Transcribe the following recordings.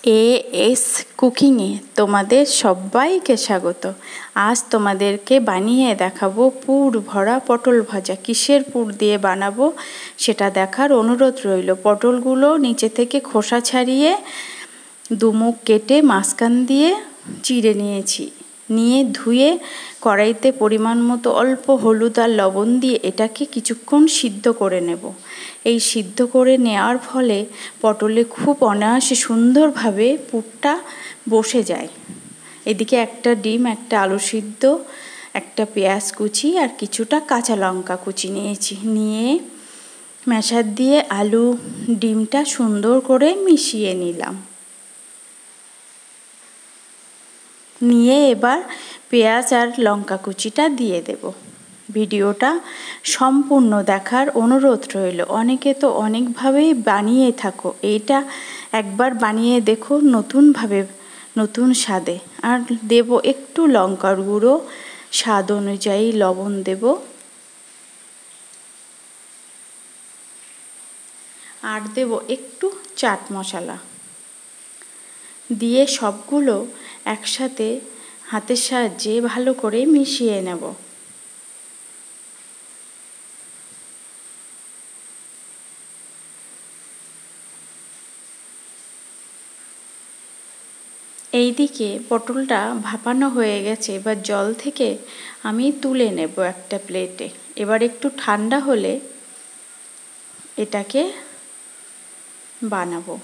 As কুকিংয়ে তোমাদের সবাইকে স্বাগত। আজ তোমাদেরকে বানিয়ে দেখাবো পুর ভরা পটল ভাজা। কিসের পুর দিয়ে বানাবো সেটা দেখার অনুরোধ রইল। পটলগুলো নিচে থেকে খোসা ছাড়িয়ে দুমুখ কেটে মাঝখান দিয়ে চিড়ে নিয়েছি। নিয়ে ধুয়ে কড়াইতে পরিমাণ মতো অল্প হলুদ আর লবণ দিয়ে এটাকে কিছুক্ষণ সিদ্ধ করে নেব। এই সিদ্ধ করে নেওয়ার ফলে পটলে খুব অনায়াসে সুন্দরভাবে পুরটা বসে যায়। এদিকে একটা ডিম, একটা আলু সিদ্ধ, একটা পেঁয়াজ কুচি আর কিছুটা কাঁচা লঙ্কা কুচি নিয়েছি। নিয়ে ম্যাশার দিয়ে আলু ডিমটা সুন্দর করে মিশিয়ে নিলাম। নিয়ে এবার পেঁয়াজ আর লঙ্কা কুচিটা দিয়ে দেব। ভিডিওটা সম্পূর্ণ দেখার অনুরোধ রইল। অনেকে তো অনেকভাবেই বানিয়ে থাকো, এইটা একবার বানিয়ে দেখো নতুনভাবে, নতুন স্বাদে। আর দেব একটু লঙ্কার গুঁড়ো, স্বাদ অনুযায়ী লবণ দেব, আর দেব একটু চাট মশলা। দিয়ে সবগুলো একসাথে হাতের সাহায্যে ভালো করে মিশিয়ে নেব। এইদিকে পটলটা ভাপানো হয়ে গেছে। এবার জল থেকে আমি তুলে নেব একটা প্লেটে। এবার একটু ঠান্ডা হলে এটাকে বানাবো।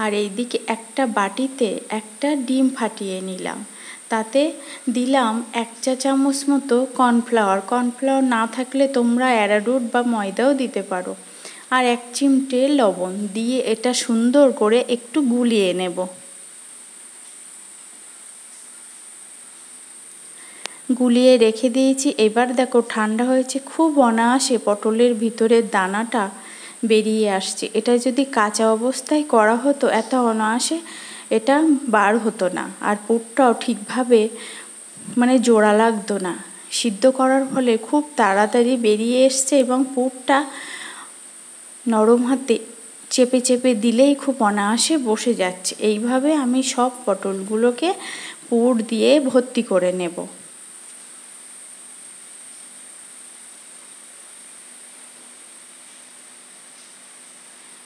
আর এইদিকে একটা বাটিতে একটা ডিম ফাটিয়ে নিলাম। তাতে দিলাম 1 চা চামচ মতো কর্নফ্লাওয়ার। কর্নফ্লাওয়ার না থাকলে তোমরা অ্যারারুট বা ময়দাও দিতে পারো। আর 1 চিমটে লবণ দিয়ে এটা সুন্দর করে একটু গুলিয়ে নেব। গুলিয়ে রেখে দিয়েছি। এবার দেখো ঠান্ডা হয়েছে, খুব অনায়াসে পটলের ভিতরের দানাটা বেরিয়ে আসছে। এটা যদি কাঁচা অবস্থায় করা হতো এত অনায়াসে এটা বার হতো না। আর পুরটাও ঠিকভাবে জোড়া লাগতো না। সিদ্ধ করার ফলে খুব তাড়াতাড়ি বেরিয়ে এসছে এবং পুরটা নরম হাতে চেপে চেপে দিলেই খুব অনায়াসে বসে যাচ্ছে। এইভাবে আমি সব পটলগুলোকে পুর দিয়ে ভর্তি করে নেব।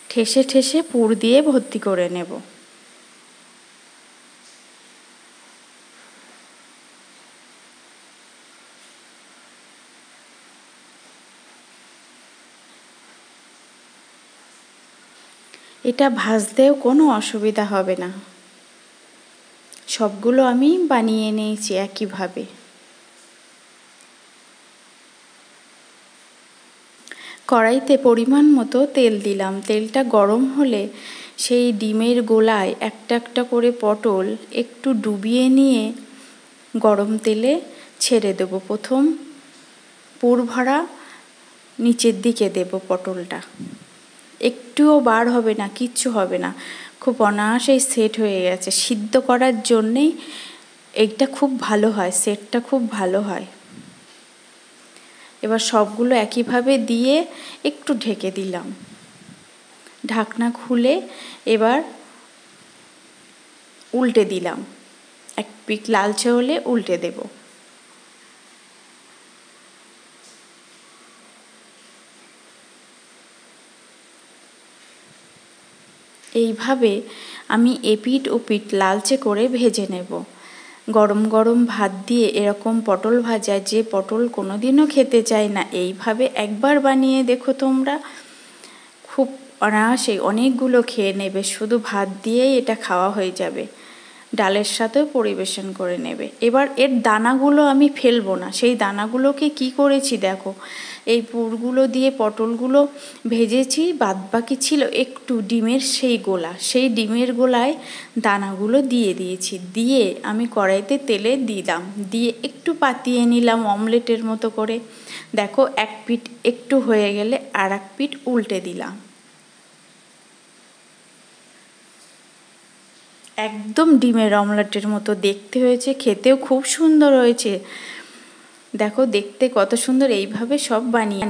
ঠেসে ঠেসে পুর দিয়ে ভর্তি করে নেব। এটা ভাজতেও কোনো অসুবিধা হবে না। সবগুলো আমি বানিয়ে নিয়েছি একইভাবে। কড়াইতে পরিমাণ মতো তেল দিলাম। তেলটা গরম হলে সেই ডিমের গোলায় একটা একটা করে পটল একটু ডুবিয়ে নিয়ে গরম তেলে ছেড়ে দেব। প্রথম পুর ভরা নিচের দিকে দেব পটলটা। একটুও বার হবে না, কিচ্ছু হবে না, খুব অনায়াসেই সেট হয়ে গেছে। সিদ্ধ করার জন্যেই এইটা খুব ভালো হয়, সেটটা খুব ভালো হয়। এবার সবগুলো একইভাবে দিয়ে একটু ঢেকে দিলাম। ঢাকনা খুলে এবার উল্টে দিলাম। এক পিঠ লালচে হলে উল্টে দেব। এইভাবে আমি এপিঠ ওপিঠ লালচে করে ভেজে নেব। গরম গরম ভাত দিয়ে এরকম পটল ভাজা যে পটল কোনোদিনও খেতে চায় না, এইভাবে একবার বানিয়ে দেখো তোমরা, খুব অনায়াসে অনেকগুলো খেয়ে নেবে। শুধু ভাত দিয়েই এটা খাওয়া হয়ে যাবে, ডালের সাথেও পরিবেশন করে নেবে। এবার এর দানাগুলো আমি ফেলবো না। সেই দানাগুলোকে কি করেছি দেখো, এই পুরগুলো দিয়ে পটলগুলো ভেজেছি। বাদবাকি ছিল একটু ডিমের সেই গোলা, সেই ডিমের গোলায় দানাগুলো দিয়ে দিয়েছি। দিয়ে আমি কড়াইতে তেলে দিলাম, দিয়ে একটু পাতিয়ে নিলাম অমলেটের মতো করে। দেখো এক পিঠ একটু হয়ে গেলে আর এক পিঠ উল্টে দিলাম। একদম ডিমের অমলেটের মতো দেখতে হয়েছে, খেতেও খুব সুন্দর হয়েছে। দেখো দেখতে কত সুন্দর। এইভাবে সব বানিয়ে